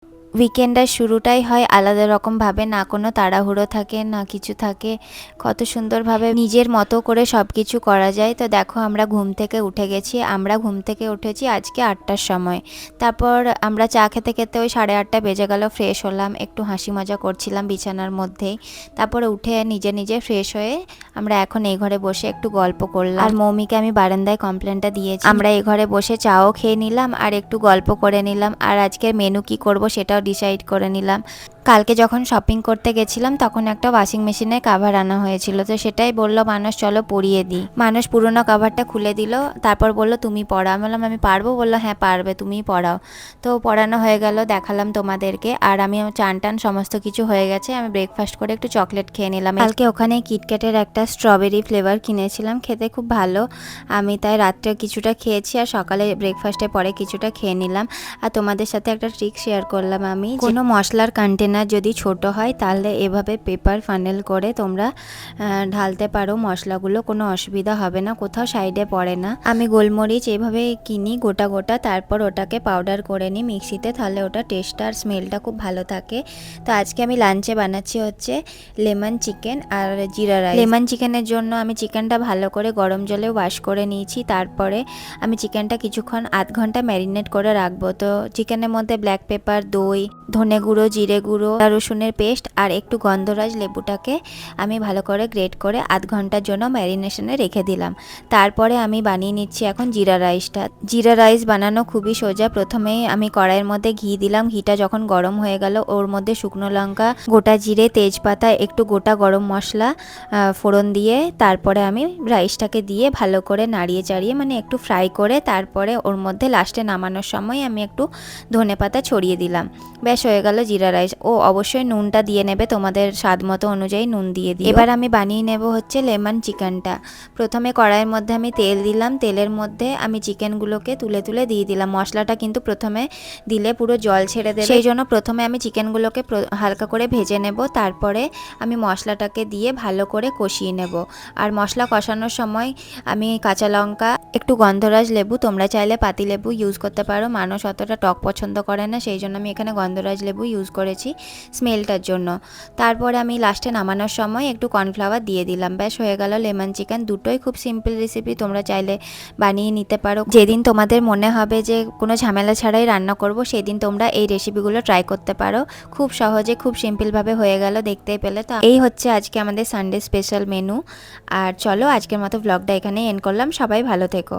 উইকেন্ডের শুরুটাই হয় আলাদা রকমভাবে, না কোনো তাড়াহুড়ো থাকে না কিছু থাকে, কত সুন্দরভাবে নিজের মতো করে সব কিছু করা যায়। তো দেখো আমরা ঘুম থেকে উঠে গেছি, আমরা ঘুম থেকে উঠেছি আজকে 8টার সময়। তারপর আমরা চা খেতে খেতে ওই 8:30 বেজে গেল, ফ্রেশ হলাম, একটু হাসি মজা করছিলাম বিছানার মধ্যেই। তারপরে উঠে নিজে নিজে ফ্রেশ হয়ে আমরা এখন এই ঘরে বসে একটু গল্প করলাম। আর মৌমিকে আমি বারান্দায় কমপ্লেনটা দিয়েছি। আমরা এই ঘরে বসে চাও খেয়ে নিলাম আর একটু গল্প করে নিলাম, আর আজকের মেনু কি করব সেটাও ডিসাইড করে নিলাম। কালকে যখন শপিং করতে গেছিলাম তখন একটা ওয়াশিং মেশিনের কাভার আনা হয়েছিল, তো সেটাই বললো মানুষ চলো পরিয়ে দিই। মানুষ পুরোনো কাভারটা খুলে দিল, তারপর বললো তুমি পড়াও। আমি বললাম আমি পারবো? বললো হ্যাঁ পারবে, তুমিই পড়াও। তো পড়ানো হয়ে গেল, দেখালাম তোমাদেরকে। আর আমি চান টান সমস্ত কিছু হয়ে গেছে, আমি ব্রেকফাস্ট করে একটু চকলেট খেয়ে নিলাম। কালকে ওখানে কিটক্যাটের একটা স্ট্রবেরি ফ্লেভার কিনেছিলাম, খেতে খুব ভালো। আমি তাই রাত্রে কিছুটা খেয়েছি আর সকালে ব্রেকফাস্টের পরে কিছুটা খেয়ে নিলাম। আর তোমাদের সাথে একটা ট্রিক শেয়ার করলাম আমি, কোনো মশলার কন্টেনার যদি ছোট হয় তাহলে এভাবে পেপার ফানেল করে তোমরা ঢালতে পারো মশলাগুলো, কোনো অসুবিধা হবে না, কোথাও সাইডে পড়ে না। আমি গোলমরিচ এভাবে কিনি গোটা গোটা, তারপর ওটাকে পাউডার করে নিই মিক্সিতে, তাহলে ওটা টেস্টটা আর স্মেলটা খুব ভালো থাকে। তো আজকে আমি লাঞ্চে বানাচ্ছি হচ্ছে লেমন চিকেন আর জিরা রাইস। লেমন চিকেনের জন্য আমি চিকেনটা ভালো করে গরম জলে ওয়াশ করে নিয়েছি, তারপরে আমি চিকেনটা কিছুক্ষণ আধ ঘন্টা ম্যারিনেট করে রাখবো। তো চিকেনের মধ্যে ব্ল্যাক পেপার, দই, ধনে গুঁড়ো, জিরে গুঁড়ো, রসুনের পেস্ট আর একটু গন্ধরাজ লেবুটাকে আমি ভালো করে গ্রেট করে আধ ঘন্টার জন্য ম্যারিনেশনে রেখে দিলাম। তারপরে আমি বানিয়ে নিচ্ছি এখন জিরা রাইসটা। জিরা রাইস বানানো খুবই সোজা। প্রথমেই আমি কড়াইয়ের মধ্যে ঘি দিলাম, ঘিটা যখন গরম হয়ে গেল ওর মধ্যে শুকনো লঙ্কা, গোটা জিরে, তেজপাতা, একটু গোটা গরম মশলা ফোড়ন দিয়ে তারপরে আমি রাইসটাকে দিয়ে ভালো করে নাড়িয়ে চাড়িয়ে মানে একটু ফ্রাই করে তারপরে ওর মধ্যে লাস্টে নামানোর সময় আমি একটু ধনেপাতা ছড়িয়ে দিলাম। ব্যাস হয়ে গেল জিরা রাইস। ও অবশ্যই নুনটা দিয়ে নেবে, তোমাদের স্বাদ মতো অনুযায়ী নুন দিয়ে দিও। এবার আমি বানিয়ে নেব হচ্ছে লেমন চিকেনটা। প্রথমে কড়াইয়ের মধ্যে আমি তেল দিলাম, তেলের মধ্যে আমি চিকেনগুলোকে তুলে তুলে দিয়ে দিলাম। মশলাটা কিন্তু প্রথমে দিলে পুরো জল ছেড়ে দেবে, সেই জন্য প্রথমে আমি চিকেনগুলোকে হালকা করে ভেজে নেব, তারপরে আমি মশলাটাকে দিয়ে ভালো করে কষিয়ে নেব। আর মশলা কষানোর সময় আমি কাঁচা লঙ্কা, একটু গন্ধরাজ লেবু, তোমরা চাইলে পাতি লেবু ইউজ করতে পারো, মানুষ অতটা টক পছন্দ করে না, সেই জন্য আমি এখানে গন্ধরাজ লেবু ইউজ করেছি স্মেলটার জন্য। তারপরে আমি লাস্টে নামানোর সময় একটু কর্নফ্লাওয়ার দিয়ে দিলাম। ব্যাস হয়ে গেল লেমন চিকেন। দুটোই খুব সিম্পল রেসিপি, তোমরা চাইলে বানিয়ে নিতে পারো। যেদিন তোমাদের মনে হবে যে কোনো ঝামেলা ছাড়াই রান্না করব সেদিন তোমরা এই রেসিপিগুলো ট্রাই করতে পারো। খুব সহজে খুব সিম্পলভাবে হয়ে গেল, দেখতেই পেলে। তো এই হচ্ছে আজকে আমাদের সানডে স্পেশাল মেনু। আর চলো আজকের মতো ব্লগটা এখানেই এন্ড করলাম। সবাই ভালো থেকো।